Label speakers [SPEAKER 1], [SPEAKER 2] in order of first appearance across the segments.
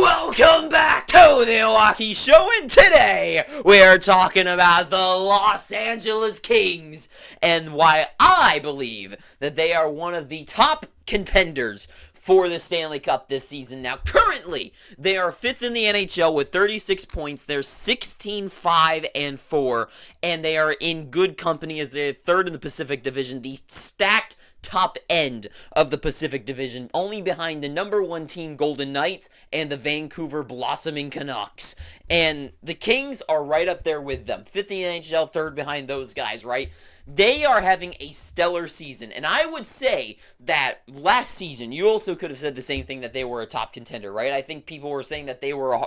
[SPEAKER 1] Welcome back to the Milwaukee Show, and today we are talking about the Los Angeles Kings and why I believe that they are one of the top contenders for the Stanley Cup this season. Now, currently, they are 5th in the NHL with 36 points. They're 16-5-4, and they are in good company as they're 3rd in the Pacific Division, the stacked top end of the Pacific Division, only behind the number 1 team Golden Knights and the Vancouver Blossoming Canucks. And the Kings are right up there with them. 5th in the NHL, 3rd behind those guys, right? They are having a stellar season, and I would say that last season, you also could have said the same thing, that they were a top contender, right? I think people were saying that they were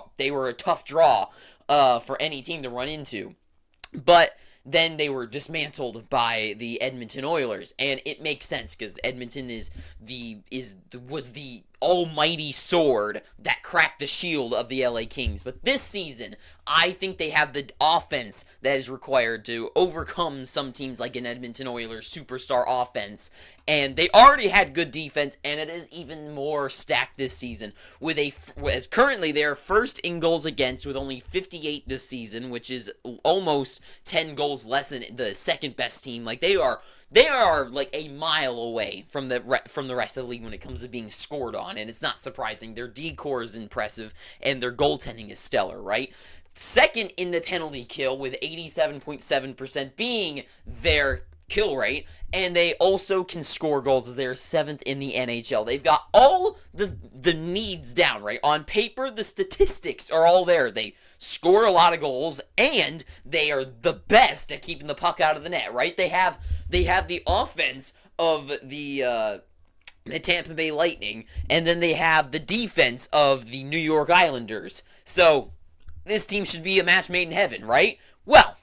[SPEAKER 1] a tough draw for any team to run into. But then they were dismantled by the Edmonton Oilers, and it makes sense because Edmonton was the almighty sword that cracked the shield of the LA Kings. But this season, I think they have the offense that is required to overcome some teams like an Edmonton Oilers superstar offense. And they already had good defense, and it is even more stacked this season. As currently they are 1st in goals against with only 58 this season, which is almost 10 goals less than the second best team. Like they are like a mile away from the rest of the league when it comes to being scored on, and it's not surprising. Their D-core is impressive, and their goaltending is stellar, right? 2nd in the penalty kill with 87.7% being their kill rate, and they also can score goals as they're 7th in the NHL. They've got all the needs down, right? On paper, the statistics are all there. They score a lot of goals, and they are the best at keeping the puck out of the net, right? They have the offense of the Tampa Bay Lightning, and then they have the defense of the New York Islanders. So this team should be a match made in heaven, right? Well,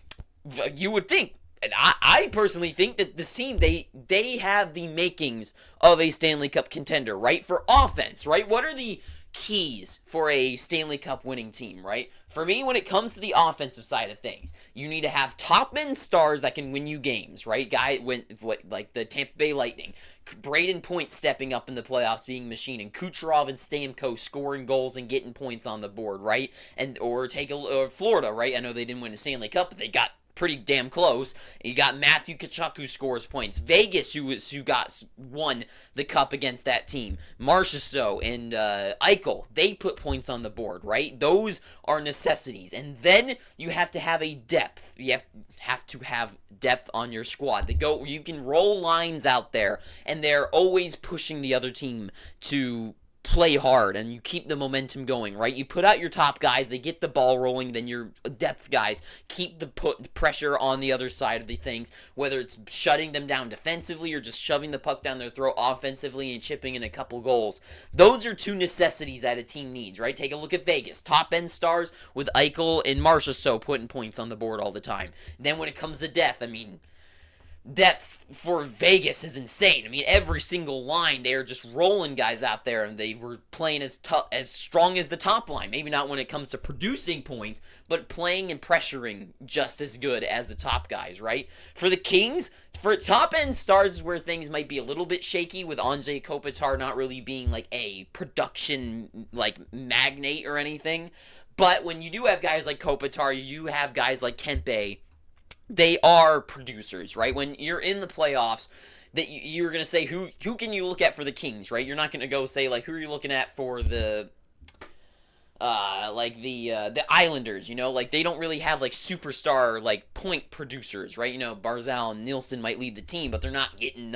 [SPEAKER 1] you would think. And I personally think that this team, they have the makings of a Stanley Cup contender, right? For offense, right? What are the keys for a Stanley Cup winning team, right? For me, when it comes to the offensive side of things, you need to have top-end stars that can win you games, right? Like the Tampa Bay Lightning, Braden Point stepping up in the playoffs, being a machine, and Kucherov and Stamkos scoring goals and getting points on the board, right? Or Florida, right? I know they didn't win a Stanley Cup, but they got pretty damn close. You got Matthew Tkachuk, who scores points. Vegas, who won the cup against that team. Marchessault and Eichel, they put points on the board, right? Those are necessities. And then you have to have a depth. You have to have depth on your squad. You can roll lines out there, and they're always pushing the other team to play hard, and you keep the momentum going, right? You put out your top guys, they get the ball rolling, then your depth guys keep the pressure on the other side of the things, whether it's shutting them down defensively or just shoving the puck down their throat offensively and chipping in a couple goals. Those are 2 necessities that a team needs, right? Take a look at Vegas. Top-end stars with Eichel and Marchessault putting points on the board all the time. Then when it comes to depth for Vegas is insane. I mean, every single line, they are just rolling guys out there, and they were playing as strong as the top line. Maybe not when it comes to producing points, but playing and pressuring just as good as the top guys, right? For the Kings, for top-end stars is where things might be a little bit shaky, with Anze Kopitar not really being like a production magnate or anything. But when you do have guys like Kopitar, you have guys like Kempe. They are producers, right? When you're in the playoffs, that you're going to say, who can you look at for the Kings, right? You're not going to go say, who are you looking at for the Islanders, they don't really have superstar point producers, right? Barzal and Nielsen might lead the team, but they're not getting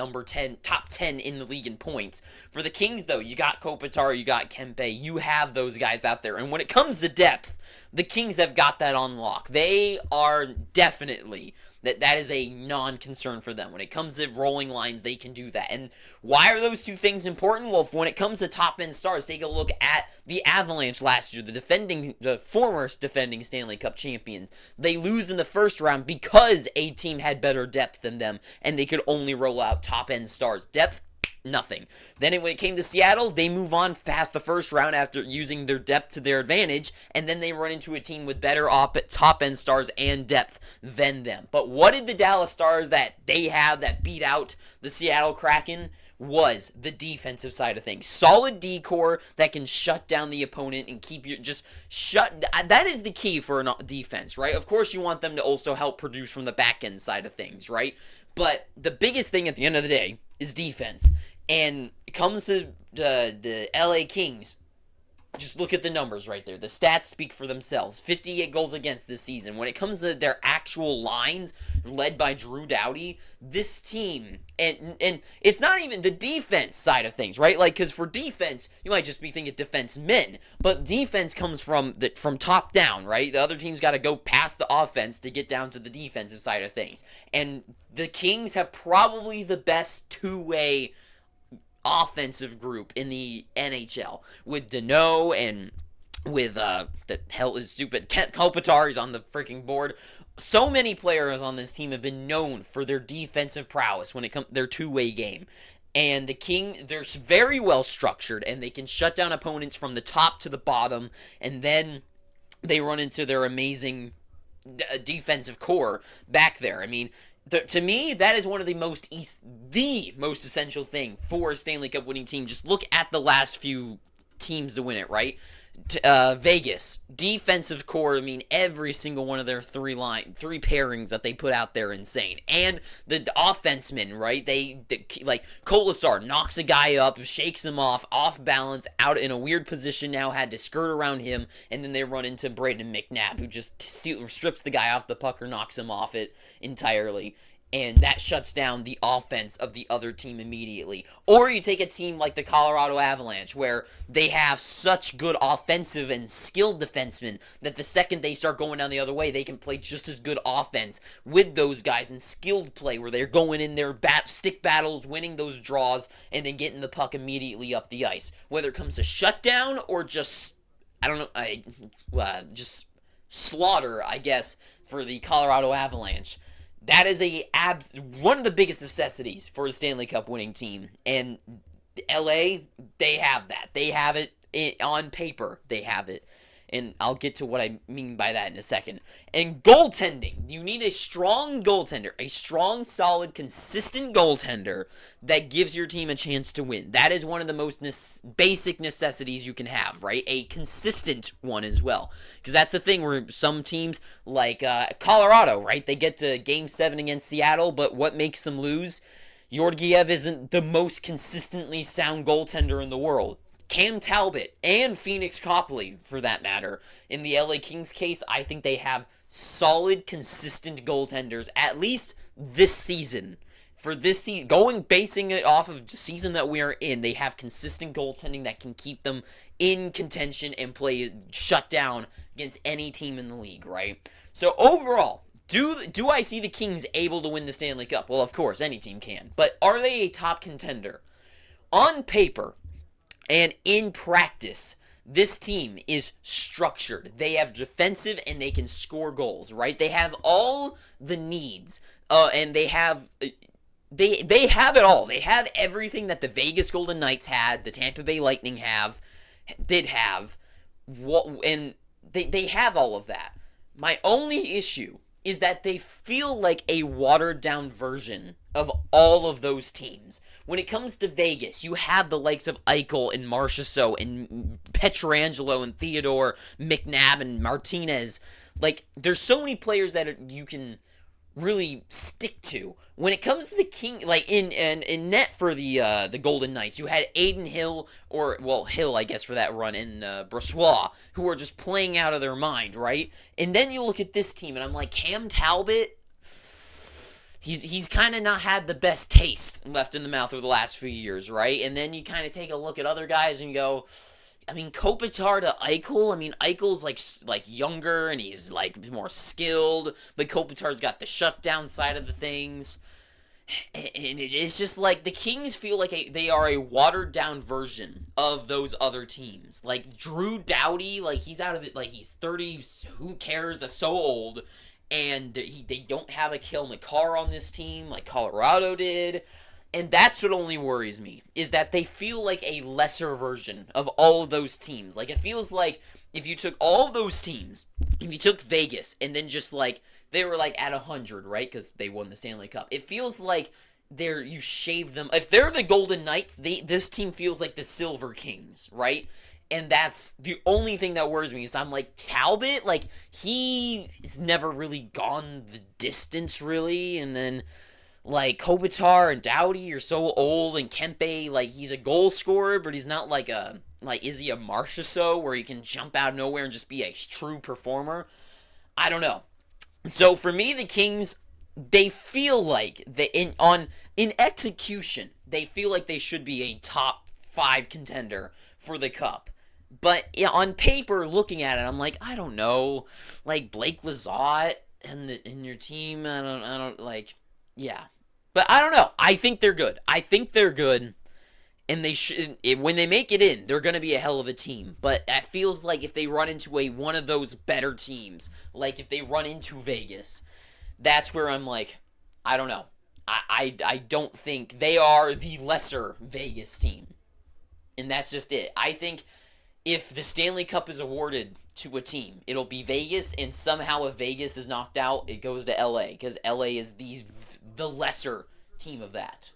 [SPEAKER 1] top 10 in the league in points. For the Kings, though, you got Kopitar, you got Kempe, you have those guys out there. And when it comes to depth, the Kings have got that on lock. They are definitely that is a non-concern for them. When it comes to rolling lines, they can do that. And why are those 2 things important? Well, when it comes to top-end stars, take a look at the Avalanche last year, the former defending Stanley Cup champions. They lose in the first round because a team had better depth than them, and they could only roll out top-end stars. Depth, nothing. Then when it came to Seattle, they move on past the first round after using their depth to their advantage, and then they run into a team with better top-end stars and depth than them. But what did the Dallas Stars that they have that beat out the Seattle Kraken? was the defensive side of things. Solid D-core that can shut down the opponent and keep you just shut. That is the key for a defense, right? Of course, you want them to also help produce from the back end side of things, right? But the biggest thing at the end of the day is defense. And it comes to the LA Kings. Just look at the numbers right there. The stats speak for themselves. 58 goals against this season. When it comes to their actual lines, led by Drew Doughty, this team, and it's not even the defense side of things, right? Like, because for defense, you might just be thinking defense men, but defense comes from top down, right? The other team's got to go past the offense to get down to the defensive side of things. And the Kings have probably the best two-way offensive group in the NHL with Danault and with the hell is stupid Kent Kopitar. He's on the freaking board. So many players on this team have been known for their defensive prowess when it comes their two-way game. And the King, they're very well structured and they can shut down opponents from the top to the bottom, and then they run into their amazing defensive core back there. I mean, to me, that is one of the most essential thing for a Stanley Cup winning team. Just look at the last few teams to win it, right? Vegas, defensive core. I mean, every single one of their three pairings that they put out there, insane. And the offensemen, right? They like Kolasar knocks a guy up, shakes him off balance, out in a weird position. Now had to skirt around him, and then they run into Braden McNabb, who just strips the guy off the puck or knocks him off it entirely. And that shuts down the offense of the other team immediately. Or you take a team like the Colorado Avalanche, where they have such good offensive and skilled defensemen that the second they start going down the other way, they can play just as good offense with those guys in skilled play, where they're going in their stick battles, winning those draws, and then getting the puck immediately up the ice. Whether it comes to shutdown or just, just slaughter, I guess, for the Colorado Avalanche. That is one of the biggest necessities for a Stanley Cup winning team. And LA, they have that. They have it on paper. They have it. And I'll get to what I mean by that in a second. And goaltending. You need a strong goaltender. A strong, solid, consistent goaltender that gives your team a chance to win. That is one of the most basic necessities you can have, right? A consistent one as well. Because that's the thing where some teams, like Colorado, right? They get to Game 7 against Seattle, but what makes them lose? Georgiev isn't the most consistently sound goaltender in the world. Cam Talbot and Phoenix Copley, for that matter. In the LA Kings case, I think they have solid, consistent goaltenders, at least this season. For this season, basing it off of the season that we are in, they have consistent goaltending that can keep them in contention and shut down against any team in the league, right? So overall, do I see the Kings able to win the Stanley Cup? Well, of course, any team can. But are they a top contender? On paper and in practice, this team is structured. They have defensive and they can score goals, right? They have all the needs, and they have it all. They have everything that the Vegas Golden Knights had, the Tampa Bay Lightning did have, and they have all of that. My only issue is that they feel like a watered-down version of all of those teams. When it comes to Vegas, you have the likes of Eichel and Marchessault and Pietrangelo and Theodore, McNabb and Martinez. Like, there's so many players that you can really stick to. When it comes to the King, like in net for the Golden Knights, you had Aiden Hill, Hill, I guess, for that run, and Brossoit, who are just playing out of their mind, right? And then you look at this team, and I'm like, Cam Talbot, he's kind of not had the best taste left in the mouth over the last few years, right? And then you kind of take a look at other guys and you go, I mean, Kopitar to Eichel. I mean, Eichel's like younger and he's like more skilled, but Kopitar's got the shutdown side of the things. And it's just like the Kings feel like they are a watered down version of those other teams. Like Drew Doughty, like he's out of it, like he's 30. Who cares? They're so old, and they don't have a Kale McCarr on this team like Colorado did. And that's what only worries me, is that they feel like a lesser version of all of those teams. Like, it feels like if you took all of those teams, if you took Vegas, and then just, like, they were, like, at 100, right? Because they won the Stanley Cup. It feels like you shave them. If they're the Golden Knights, this team feels like the Silver Kings, right? And that's the only thing that worries me. Is I'm like, Talbot, like, he's never really gone the distance, really. And then, like, Kopitar and Doughty are so old, and Kempe, like, he's a goal scorer, but he's not like is he a Marchessault where he can jump out of nowhere and just be a true performer? I don't know. So for me, the Kings, they feel like in execution, they feel like they should be a top 5 contender for the cup. But on paper, looking at it, I'm like, I don't know, like Blake Lizotte and your team, I don't like, yeah. But I don't know. I think they're good. And they should, when they make it in, they're going to be a hell of a team. But it feels like if they run into one of those better teams, like if they run into Vegas, that's where I'm like, I don't know. I don't think they are the lesser Vegas team. And that's just it. I think if the Stanley Cup is awarded to a team, it'll be Vegas, and somehow if Vegas is knocked out, it goes to LA, because LA is the lesser team of that.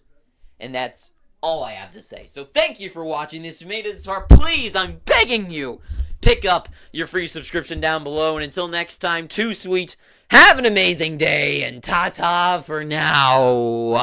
[SPEAKER 1] And that's all I have to say. So thank you for watching this. If you made it this far, please, I'm begging you, pick up your free subscription down below. And until next time, too sweet, have an amazing day, and ta-ta for now.